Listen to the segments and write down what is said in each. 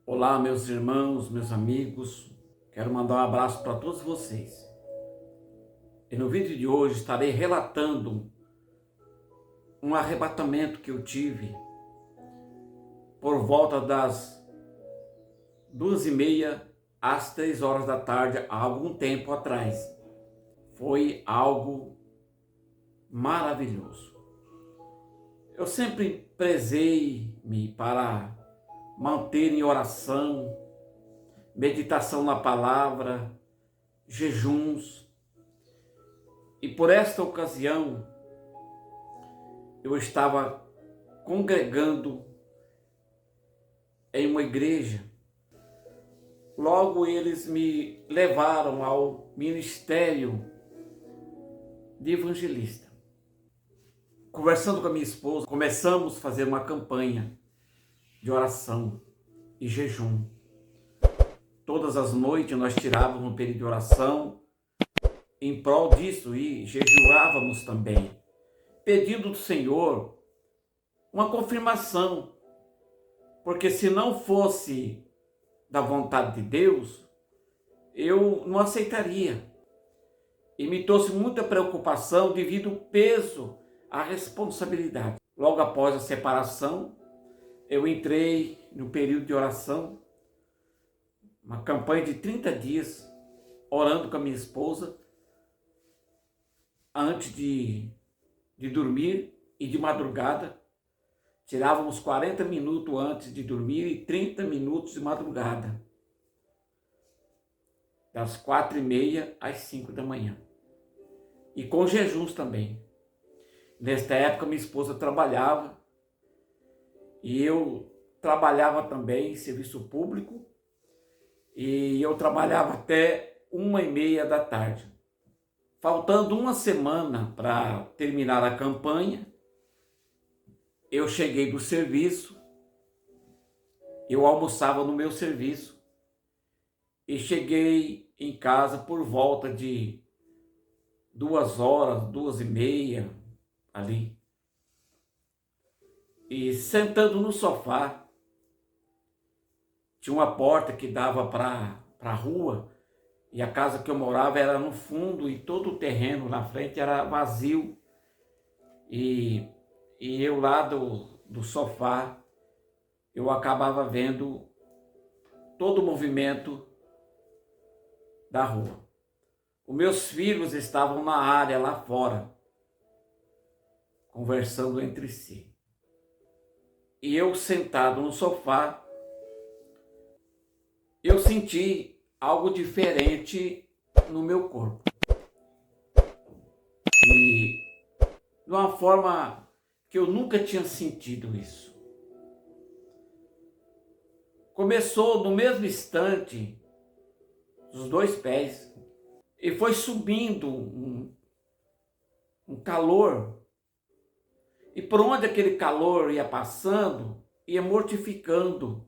Olá, meus irmãos, meus amigos, quero mandar um abraço para todos vocês. E no vídeo de hoje estarei relatando um arrebatamento que eu tive por volta das 2h30 às 3 horas da tarde, há algum tempo atrás. Foi algo maravilhoso. Eu sempre prezei-me para manter em oração, meditação na palavra, jejuns. E por esta ocasião, eu estava congregando em uma igreja. Logo eles me levaram ao ministério de evangelista. Conversando com a minha esposa, começamos a fazer uma campanha de oração e jejum. Todas as noites nós tirávamos um período de oração em prol disso e jejuávamos também, pedindo do Senhor uma confirmação, porque se não fosse da vontade de Deus, eu não aceitaria. E me trouxe muita preocupação devido ao peso, à responsabilidade. Logo após a separação, eu entrei no período de oração, uma campanha de 30 dias, orando com a minha esposa, antes de dormir e de madrugada. Tirávamos 40 minutos antes de dormir e 30 minutos de madrugada, das 4h30 às 5 da manhã. E com jejuns também. Nesta época, minha esposa trabalhava e eu trabalhava também em serviço público, e eu trabalhava até 1h30 da tarde. Faltando uma semana para terminar a campanha, eu cheguei do serviço, eu almoçava no meu serviço e cheguei em casa por volta de 2h, 2h30, ali. E sentando no sofá, tinha uma porta que dava para a rua, e a casa que eu morava era no fundo e todo o terreno na frente era vazio. E eu lá do sofá, eu acabava vendo todo o movimento da rua. Os meus filhos estavam na área lá fora, conversando entre si. E eu sentado no sofá, eu senti algo diferente no meu corpo. E de uma forma que eu nunca tinha sentido isso. Começou no mesmo instante, os dois pés, e foi subindo um calor, e por onde aquele calor ia passando, ia mortificando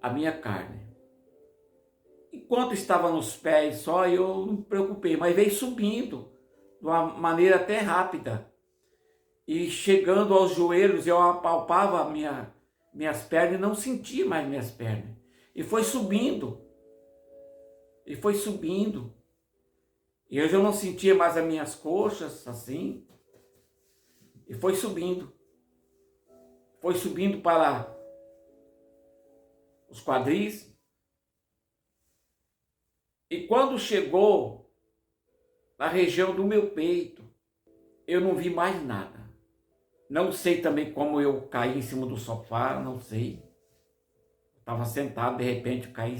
a minha carne. Enquanto estava nos pés só, eu não me preocupei, mas veio subindo de uma maneira até rápida, e chegando aos joelhos, eu apalpava minhas pernas e não sentia mais minhas pernas. E foi subindo. E foi subindo. E eu já não sentia mais as minhas coxas, assim. E foi subindo. Foi subindo para os quadris. E quando chegou na região do meu peito, eu não vi mais nada. Não sei também como eu caí em cima do sofá, não sei. Estava sentado, de repente eu caí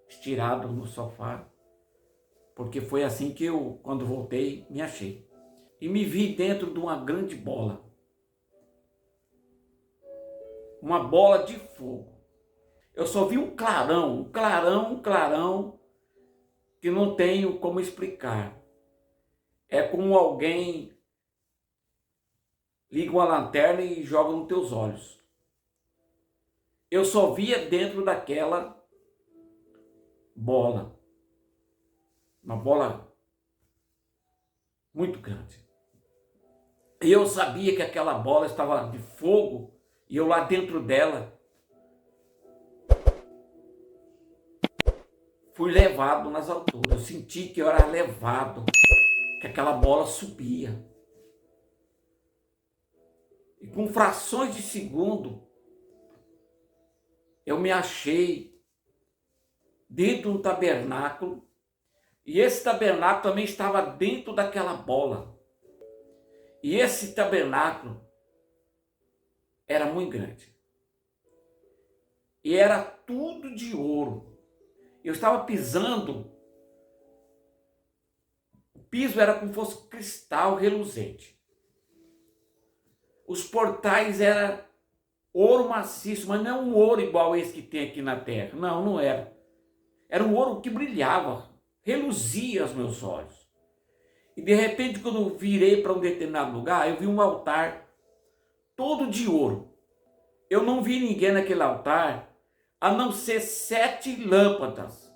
estirado no sofá, porque foi assim que eu, quando voltei, me achei. E me vi dentro de uma grande bola. Uma bola de fogo. Eu só vi um clarão, que não tenho como explicar. É como alguém liga uma lanterna e joga nos teus olhos. Eu só via dentro daquela bola. Uma bola muito grande. E eu sabia que aquela bola estava de fogo E eu lá dentro dela fui levado nas alturas. Eu senti que eu era levado, que aquela bola subia. E com frações de segundo, eu me achei dentro de um tabernáculo. E esse tabernáculo também estava dentro daquela bola. E esse tabernáculo era muito grande. E era tudo de ouro. Eu estava pisando, o piso era como se fosse cristal reluzente. Os portais eram ouro maciço, mas não é um ouro igual esse que tem aqui na terra. Não, não era. Era um ouro que brilhava, reluzia aos meus olhos. E de repente, quando eu virei para um determinado lugar, eu vi um altar todo de ouro. Eu não vi ninguém naquele altar, a não ser 7 lâmpadas,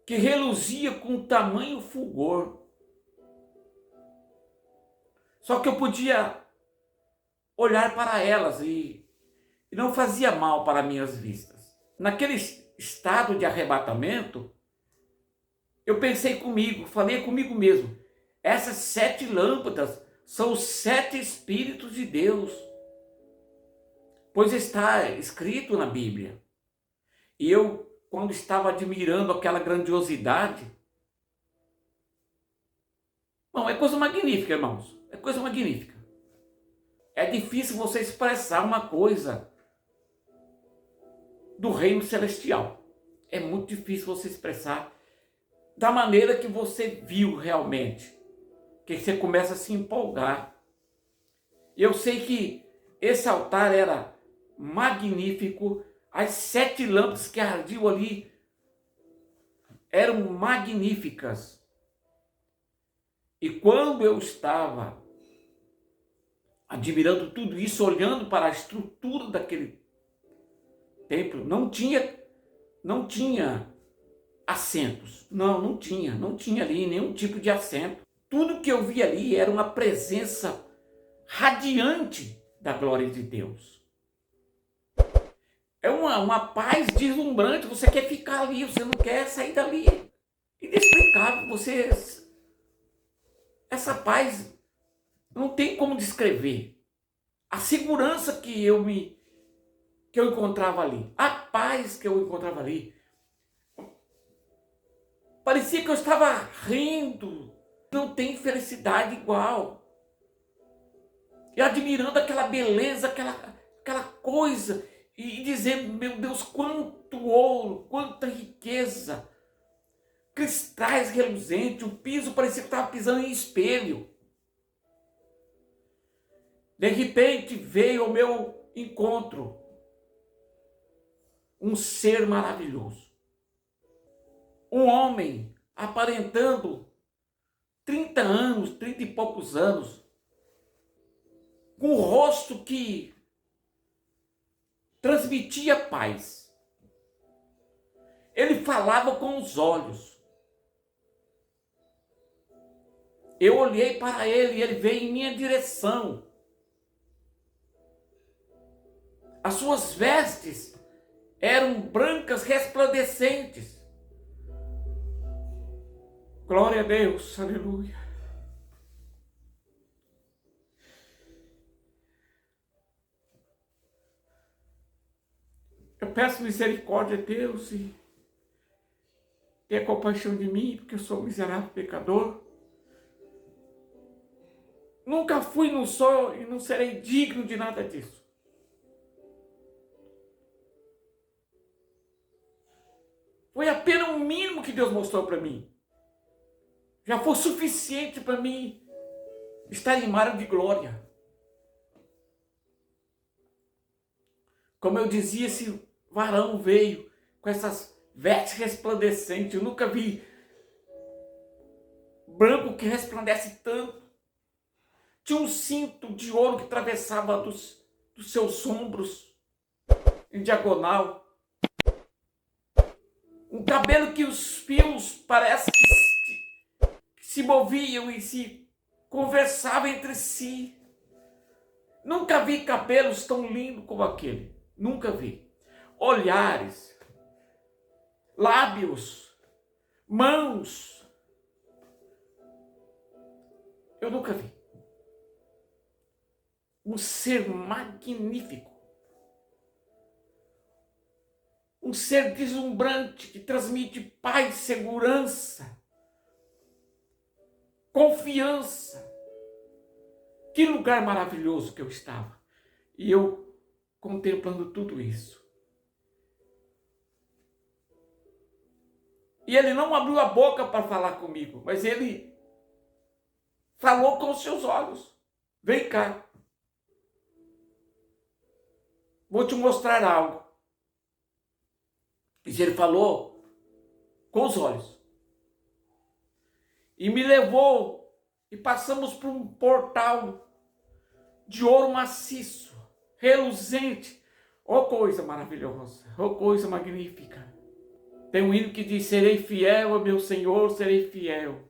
que reluzia com tamanho fulgor. Só que eu podia olhar para elas e não fazia mal para minhas vistas. Naquele estado de arrebatamento, eu pensei comigo, falei comigo mesmo, essas 7 lâmpadas são os 7 Espíritos de Deus, pois está escrito na Bíblia. E eu, quando estava admirando aquela grandiosidade, não, é coisa magnífica, irmãos, é coisa magnífica. É difícil você expressar uma coisa do reino celestial. É muito difícil você expressar da maneira que você viu realmente, que você começa a se empolgar. E eu sei que esse altar era magnífico, as 7 lâmpadas que ardiam ali eram magníficas. E quando eu estava admirando tudo isso, olhando para a estrutura daquele templo, não tinha assentos. Não tinha ali nenhum tipo de assento. Tudo que eu vi ali era uma presença radiante da glória de Deus. É uma paz deslumbrante, você quer ficar ali, você não quer sair dali. Inexplicável, essa paz não tem como descrever. A segurança que eu encontrava ali, a paz que eu encontrava ali, parecia que eu estava rindo. Não tem felicidade igual. E admirando aquela beleza, aquela coisa, e dizendo, meu Deus, quanto ouro, quanta riqueza, cristais reluzentes, o piso parecia que estava pisando em espelho. De repente veio ao meu encontro um ser maravilhoso. Um homem aparentando 30 anos, 30 e poucos anos, com um rosto que transmitia paz. Ele falava com os olhos. Eu olhei para ele e ele veio em minha direção. As suas vestes eram brancas resplandecentes. Glória a Deus, aleluia. Eu peço misericórdia a Deus e tenha compaixão de mim, porque eu sou um miserável pecador. Nunca fui, não sou e não serei digno de nada disso. Foi apenas o mínimo que Deus mostrou para mim. Já foi suficiente para mim estar em mar de glória. Como eu dizia, esse varão veio com essas vestes resplandecentes. Eu nunca vi branco que resplandece tanto. Tinha um cinto de ouro que atravessava dos seus ombros em diagonal. Um cabelo que os fios parece que se moviam e se conversavam entre si. Nunca vi cabelos tão lindos como aquele. Nunca vi. Olhares, lábios, mãos. Eu nunca vi. Um ser magnífico. Um ser deslumbrante que transmite paz, segurança, confiança. Que lugar maravilhoso que eu estava. E eu contemplando tudo isso. E ele não abriu a boca para falar comigo, mas ele falou com os seus olhos. Vem cá. Vou te mostrar algo. E ele falou com os olhos. E me levou e passamos por um portal de ouro maciço, reluzente. Oh, coisa maravilhosa, oh, coisa magnífica. Tem um hino que diz: serei fiel ao meu Senhor, serei fiel.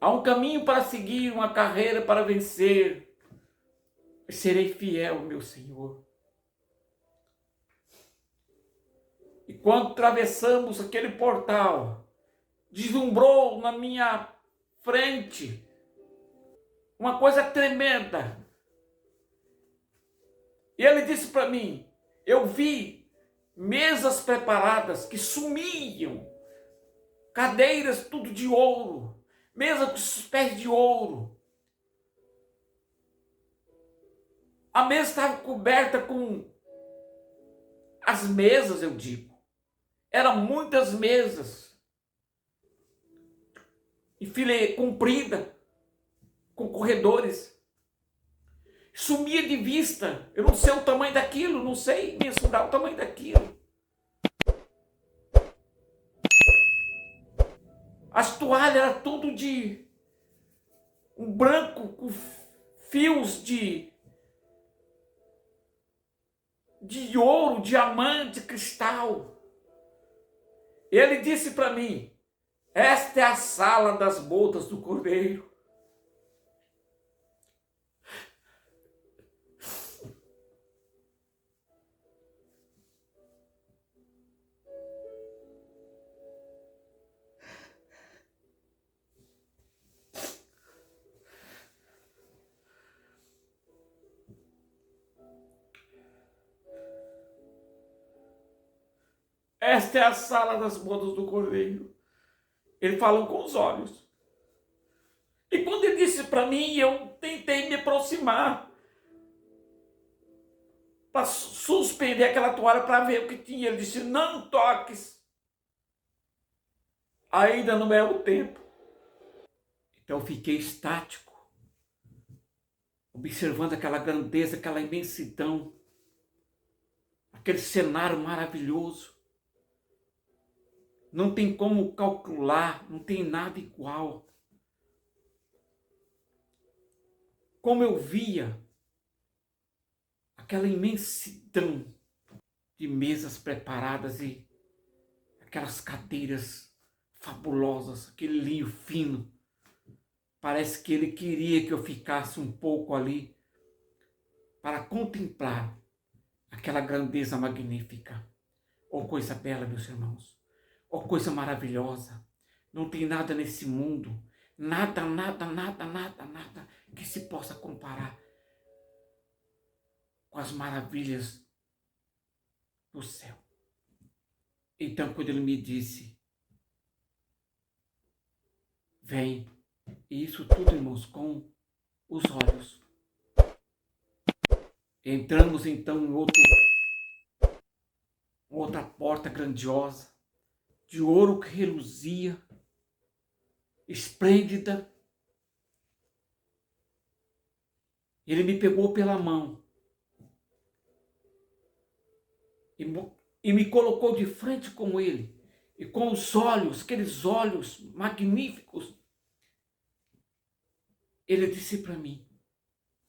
Há um caminho para seguir, uma carreira para vencer. Serei fiel ao meu Senhor. E quando atravessamos aquele portal, deslumbrou na minha frente uma coisa tremenda. E ele disse para mim, eu vi mesas preparadas que sumiam, cadeiras tudo de ouro, mesa com os pés de ouro. A mesa estava coberta com as mesas, eu digo. Eram muitas mesas, em fileira comprida, com corredores. Sumia de vista. Eu não sei o tamanho daquilo, não sei mensurar o tamanho daquilo. As toalhas eram tudo de um branco com fios de ouro, diamante, cristal. Ele disse para mim, esta é a sala das bodas do Cordeiro. Esta é a sala das bodas do Cordeiro. Ele falou com os olhos. E quando ele disse para mim, eu tentei me aproximar para suspender aquela toalha para ver o que tinha. Ele disse, não toques. Ainda não é o tempo. Então eu fiquei estático, observando aquela grandeza, aquela imensidão, aquele cenário maravilhoso. Não tem como calcular, não tem nada igual. Como eu via aquela imensidão de mesas preparadas e aquelas cadeiras fabulosas, aquele linho fino. Parece que ele queria que eu ficasse um pouco ali para contemplar aquela grandeza magnífica. Oh, coisa bela, meus irmãos. Oh, coisa maravilhosa. Não tem nada nesse mundo, nada que se possa comparar com as maravilhas do céu. Então, quando ele me disse, vem, e isso tudo, irmãos, com os olhos. Entramos então em outra porta grandiosa, de ouro que reluzia, esplêndida. Ele me pegou pela mão e me colocou de frente com ele. E com os olhos, aqueles olhos magníficos, ele disse para mim,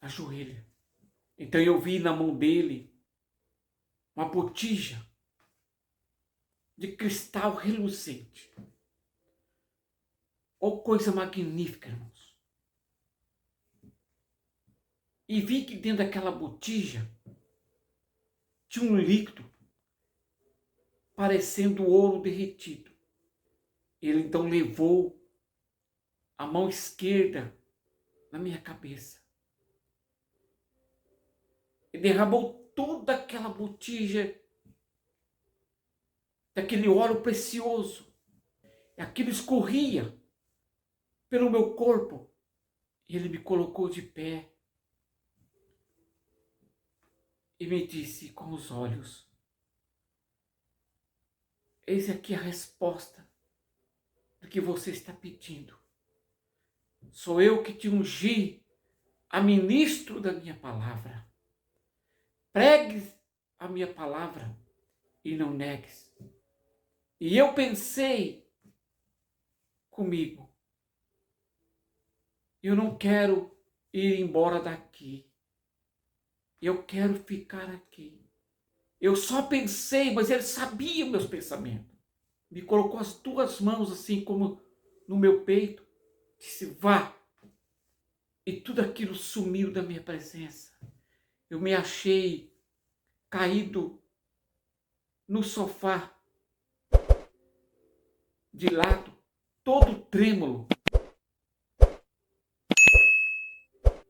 ajoelha. Então eu vi na mão dele uma botija de cristal reluzente. Oh, coisa magnífica, irmãos. e vi que dentro daquela botija tinha um líquido parecendo ouro derretido. Ele então levou a mão esquerda na minha cabeça e derramou toda aquela botija daquele óleo precioso. E aquilo escorria pelo meu corpo. E ele me colocou de pé e me disse com os olhos: eis aqui a resposta do que você está pedindo. Sou eu que te ungi a ministro da minha palavra. Pregues a minha palavra e não negues. E eu pensei comigo: eu não quero ir embora daqui. Eu quero ficar aqui. Eu só pensei, mas ele sabia meus pensamentos. Me colocou as duas mãos assim como no meu peito. Disse: vá. E tudo aquilo sumiu da minha presença. Eu me achei caído no sofá, de lado, todo trêmulo.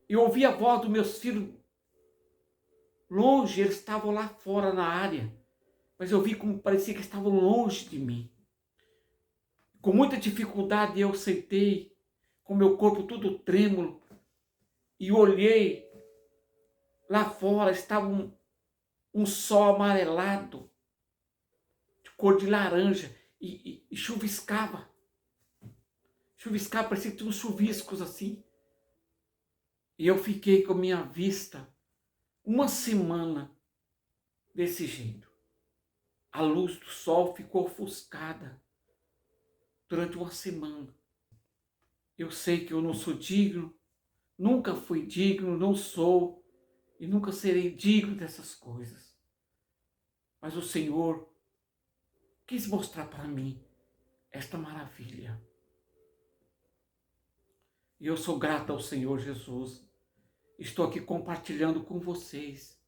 E ouvi a voz dos meus filhos longe, eles estavam lá fora na área. Mas eu vi como parecia que estavam longe de mim. Com muita dificuldade eu sentei, com meu corpo todo trêmulo, e olhei. Lá fora estava um sol amarelado, de cor de laranja, e chuviscava. Chuviscava, parecia que tinha uns chuviscos assim. E eu fiquei com a minha vista uma semana desse jeito. A luz do sol ficou ofuscada durante uma semana. Eu sei que eu não sou digno, nunca fui digno, não sou e nunca serei digno dessas coisas. Mas o Senhor quis mostrar para mim esta maravilha. E eu sou grato ao Senhor Jesus. Estou aqui compartilhando com vocês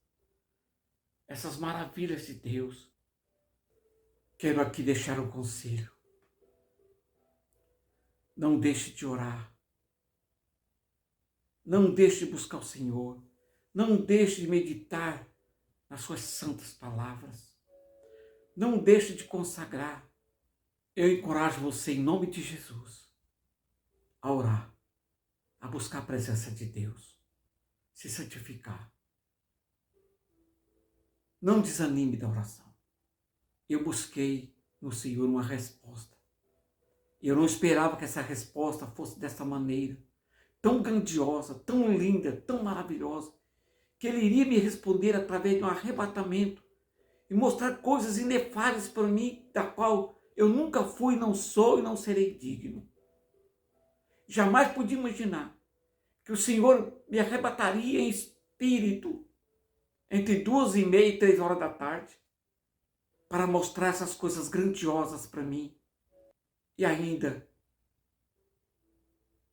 essas maravilhas de Deus. Quero aqui deixar um conselho. Não deixe de orar. Não deixe de buscar o Senhor. Não deixe de meditar nas suas santas palavras. Não deixe de consagrar. Eu encorajo você em nome de Jesus a orar, a buscar a presença de Deus, se santificar. Não desanime da oração. Eu busquei no Senhor uma resposta. E eu não esperava que essa resposta fosse dessa maneira, tão grandiosa, tão linda, tão maravilhosa, que Ele iria me responder através de um arrebatamento e mostrar coisas inefáveis para mim, da qual eu nunca fui, não sou e não serei digno. Jamais podia imaginar que o Senhor me arrebataria em espírito entre 2h30 e 3 horas da tarde para mostrar essas coisas grandiosas para mim e ainda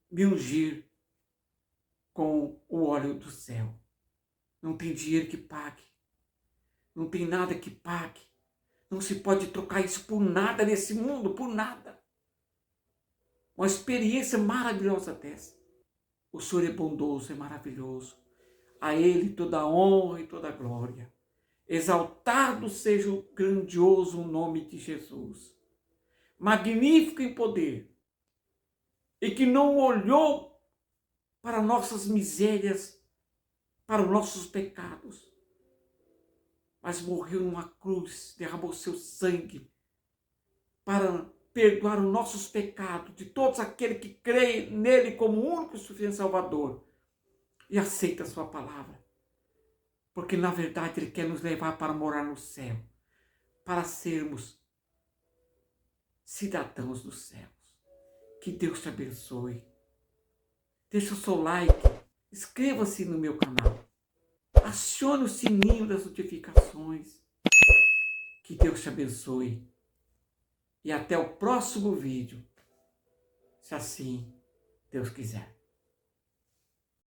me ungir com o óleo do céu. Não tem dinheiro que pague, não tem nada que pague, não se pode trocar isso por nada nesse mundo, por nada. Uma experiência maravilhosa dessa. O Senhor é bondoso, é maravilhoso. A Ele toda a honra e toda a glória. Exaltado seja o grandioso nome de Jesus. Magnífico em poder. E que não olhou para nossas misérias, para os nossos pecados, mas morreu numa cruz, derramou seu sangue para perdoar os nossos pecados, de todos aqueles que creem nele como único e suficiente Salvador e aceita a sua palavra. Porque na verdade Ele quer nos levar para morar no céu, para sermos cidadãos dos céus. Que Deus te abençoe. Deixa o seu like, inscreva-se no meu canal, acione o sininho das notificações. Que Deus te abençoe. E até o próximo vídeo, se assim Deus quiser.